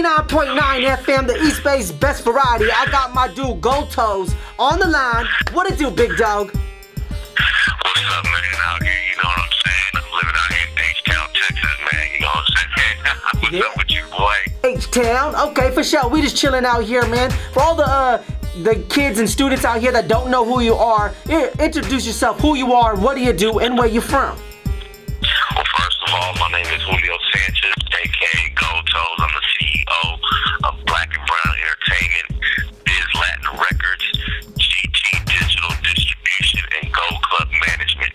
99.9 FM, the East Bay's best variety. I got my dude Goldtoes on the line. What it do, big dog? What's up, man? Out here, you know what I'm saying? I'm living out here in H-Town, Texas, man. You know what I'm saying? What's up with you, boy? H-Town? Okay, for sure. We just chilling out here, man. For all the kids and students out here that don't know who you are, introduce yourself, who you are, what do you do, and where you from. Well, first of all, my name is Julio Sanchez, a.k.a. Goldtoes. I'm the CEO of Black and Brown Entertainment, Biz Latin Records, GT Digital Distribution, and Gold Club Management.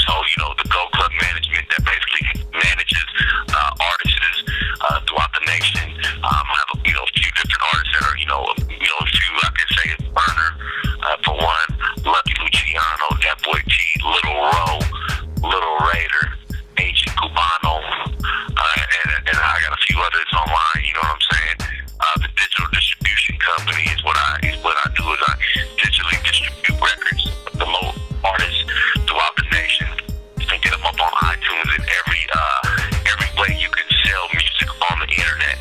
So, you know, the Gold Club Management that basically manages artists throughout the nation. I have a few different artists that are, a few, I could say, Burner, for one, Lucky Luciano, that boy T, Little Row, Little Raider, Agent Cubano, and I got a few others online. You know what I'm saying? The digital distribution company is what I do. Is I digitally distribute records, promote artists throughout the nation, and get them up on iTunes and every way you can sell music on the internet.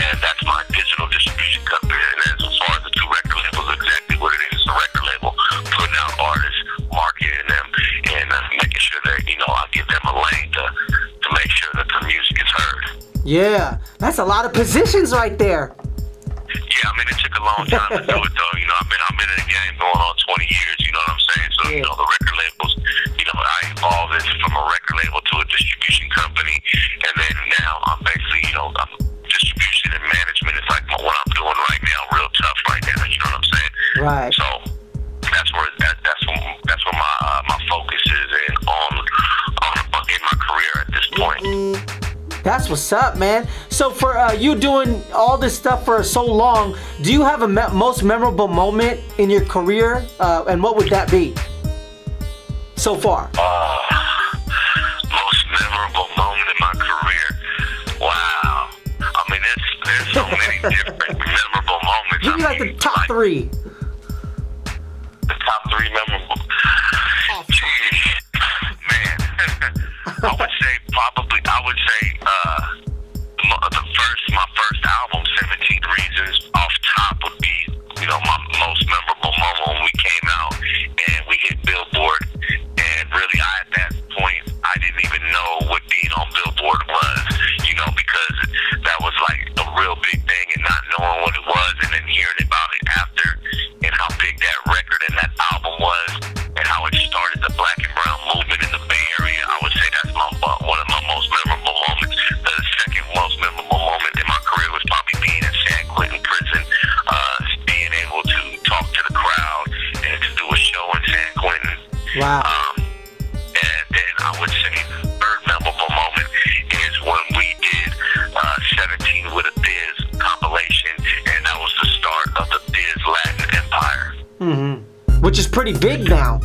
And that's my digital distribution company. And as far as the two record labels, exactly what it is, a record label, putting out artists, marketing them, and making sure that I give them a lane to make sure that their music is heard. Yeah, that's a lot of positions right there. Yeah, I mean, it took a long time to do it, though. I've been in the game going on 20 years, you know what I'm saying? So, Yeah. the record labels, I evolved it from a record label to a distribution company. And then now I'm basically, I'm distribution and management is like what I'm doing right now, real tough right now, you know what I'm saying? Right. So that's where my focus is in my career at this point. That's what's up, man. So for you doing all this stuff for so long, do you have a most memorable moment in your career? And what would that be so far? Most memorable moment in my career. Wow. I mean, there's so many different memorable moments. Give me like the top three. The top three memorable. Jeez, man. I would say my first album, 17 Reasons, off top would be, my most memorable moment when we came out and we hit Billboard. And really, at that point, I didn't even know what being on Billboard was, because that was like a real big thing, and not knowing what it was, and then hearing about it after, and how big that record and that album was, and how it started the Black and Brown movement in the Bay Area. I would say that's one of my most memorable moments. The second most memorable moment in my career was probably being in San Quentin prison, being able to talk to the crowd and to do a show in San Quentin. Wow. And then I would say the third memorable moment is when we did 17 with a Biz compilation, and that was the start of the Biz Latin Empire. Mm-hmm. Which is pretty big now.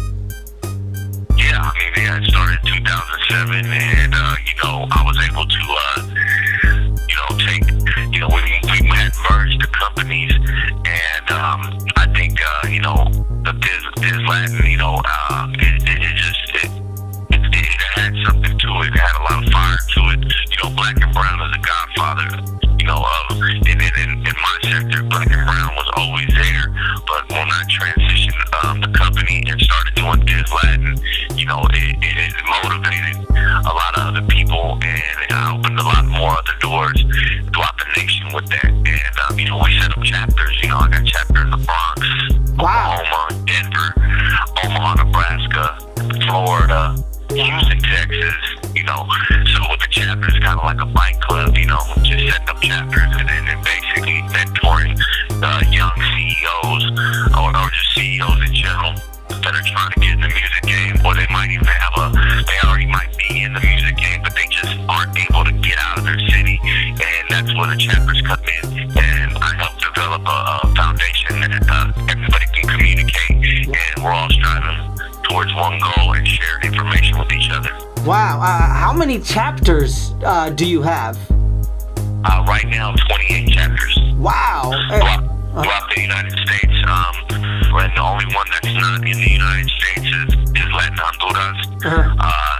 Yeah, it started in 2007, and I was able to take, we had merged the companies, and I think the Biz Latin, it had something to it. It had a lot of fire to it. Black and Brown is a godfather, in my sector, Black and Brown was always there. But when I transitioned the company and started doing Biz Latin, it motivated a lot of other people, and I opened a lot more other doors throughout the nation with that. And, we set up chapters. I got chapter in the Bronx, Wow. Oklahoma, Denver, Omaha, Nebraska, Florida, Houston, Texas, so with the chapters, kind of like a bike club, just setting up chapters and then basically mentoring young CEOs or just CEOs in general that are trying to get in the music game, or they might even they already might be in the music game, but they just aren't able to get out of their city, and that's where the chapters come in, and I help develop a foundation that everybody can communicate, and we're all striving towards one goal and share information with each other. Wow. How many chapters do you have? Right now, 28 chapters. Wow. Throughout the United States. And the only one that's not in the United States is Latin Honduras.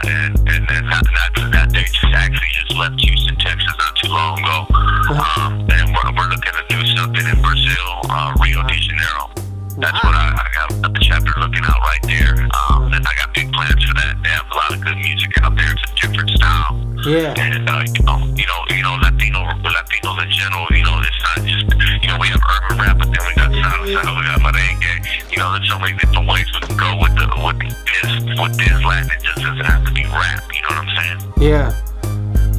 And then that they actually just left Houston, Texas not too long ago. And we're looking to do something in Brazil, Rio de Janeiro. That's what I got a chapter looking out right there. And I got big plans for that. They have a lot of good music out there. It's a different style. Yeah. And Latinos in general. It's not just we have urban rap, but then we got salsa, we got merengue. There's so many different ways we can go with this Latin. It just doesn't have to be rap. You know what I'm saying? Yeah.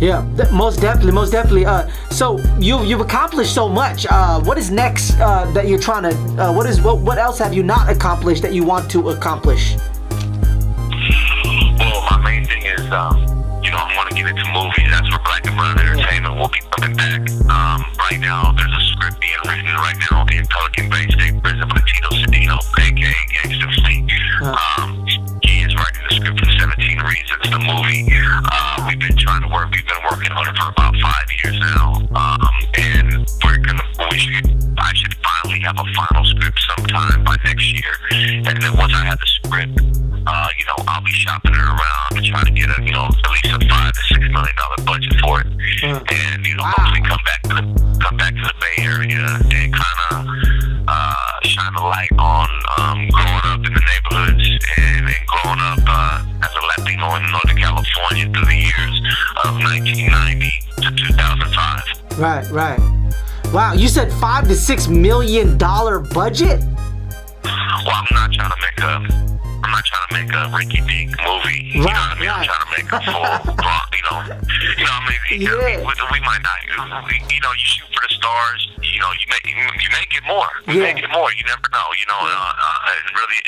Yeah, most definitely. So you've accomplished so much. What is next that you're trying to? What else have you not accomplished that you want to accomplish? Well, my main thing is, I want to get into movies. That's where Black and Brown Entertainment will be coming back. Right now, there's a script being written right now in Pelican Bay State Prison by Tito Cedino, aka Gangsta Fleet. He is writing the script for 17 Reasons, the movie. We've been working on it for about 5 years now. And I should finally have a final script sometime by next year. And then once I have the script, I'll be shopping it around and trying to get at least a $5 to $6 million budget for it. And hopefully come back to the Bay Area and kind of shine a light on growing up in the neighborhoods and growing up as a Latino in Northern California through the years of 1990 to 2005. Right. Wow, you said $5 to $6 million budget? Well, I'm not trying to make a Ricky Dink movie. You know what I mean? I'm trying to make a full, we might not. You shoot for the stars. You may get more. You may get more. You never know. And really,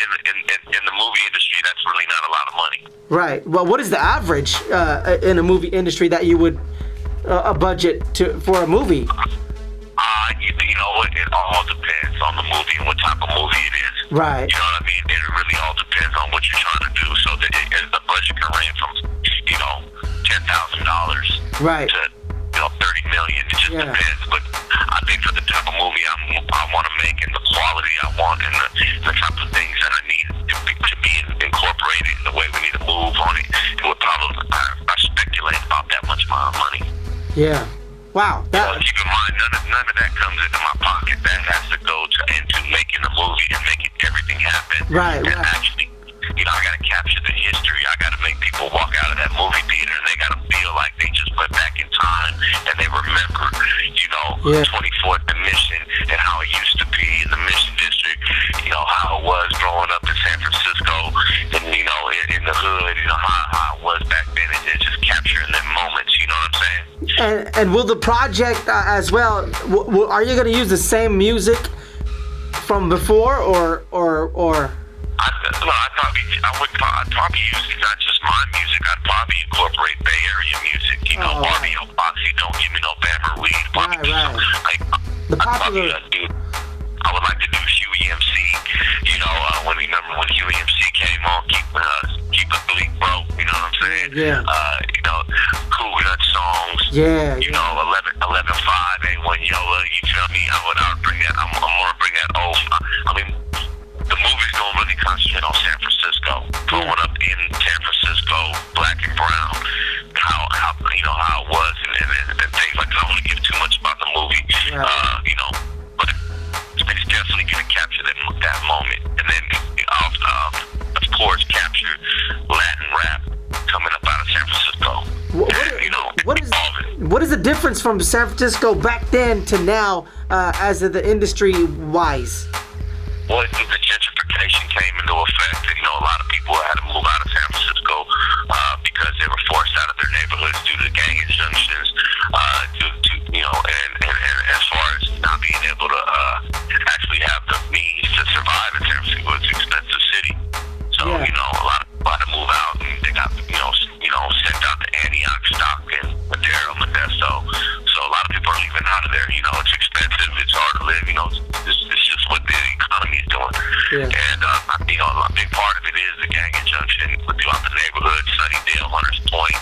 in the movie industry, that's really not a lot of money. Right. Well, what is the average in a movie industry that you would a budget for a movie? It all depends on the movie and what type of movie it is. Right. You know what I mean? It really all depends on what you're trying to do. So the budget can range from, $10,000 right. to, $30 million. It just depends. But I think for the type of movie I want to make and the quality I want and the type of things that I need to be incorporated in the way we need to move on it, it would probably, I speculate about that much money. Yeah. Wow. Keep in mind, none of that comes into my pocket. That has to go into making the movie and making everything happen. Right. Actually, I got to capture the history. I got to make people walk out of that movie theater and they got to feel like they just went back in time and they remember, 24th and Mission and how it used to be in the Mission District. How it was growing up in San Francisco and, in the hood, how it was back then and just capturing them moments. You know what I'm saying? And will the project as well? Are you going to use the same music from before, or? I'd probably use not just my music. I'd probably incorporate Bay Area music. Barbie Foxy, Don't Give Me No Bammer Weed. Right. The popular. I would like to do Huey MC. When Huey MC came on, keep a bleak, bro. You know what I'm saying? Yeah. Cool Nut songs. Yeah. 11-5, A1 Yola. You feel me? I would bring that. I'm gonna bring that old. The movie's gonna really concentrate on San Francisco. Growing up in San Francisco, Black and Brown. How it was and things like that. I don't want to give too much about the movie. But it's definitely gonna capture that moment, and then of course capture Latin rap coming up out of San Francisco. What is the difference from San Francisco back then to now, as of the industry wise? Well, the gentrification came into effect, and a lot of people had to move out of San Francisco because they were forced out of their neighborhoods due to gang injunctions, and as far as not being able to actually have the means to survive in San Francisco, it's an expensive city. So a lot of people had to move out, and they got sent out to Antioch, Stockton, Madera, Modesto. So a lot of people are leaving out of there. It's expensive, it's hard to live. It's just what the economy is doing. Yeah. And a big part of it is the gang injunction throughout the neighborhood, Sunnydale, Hunters Point,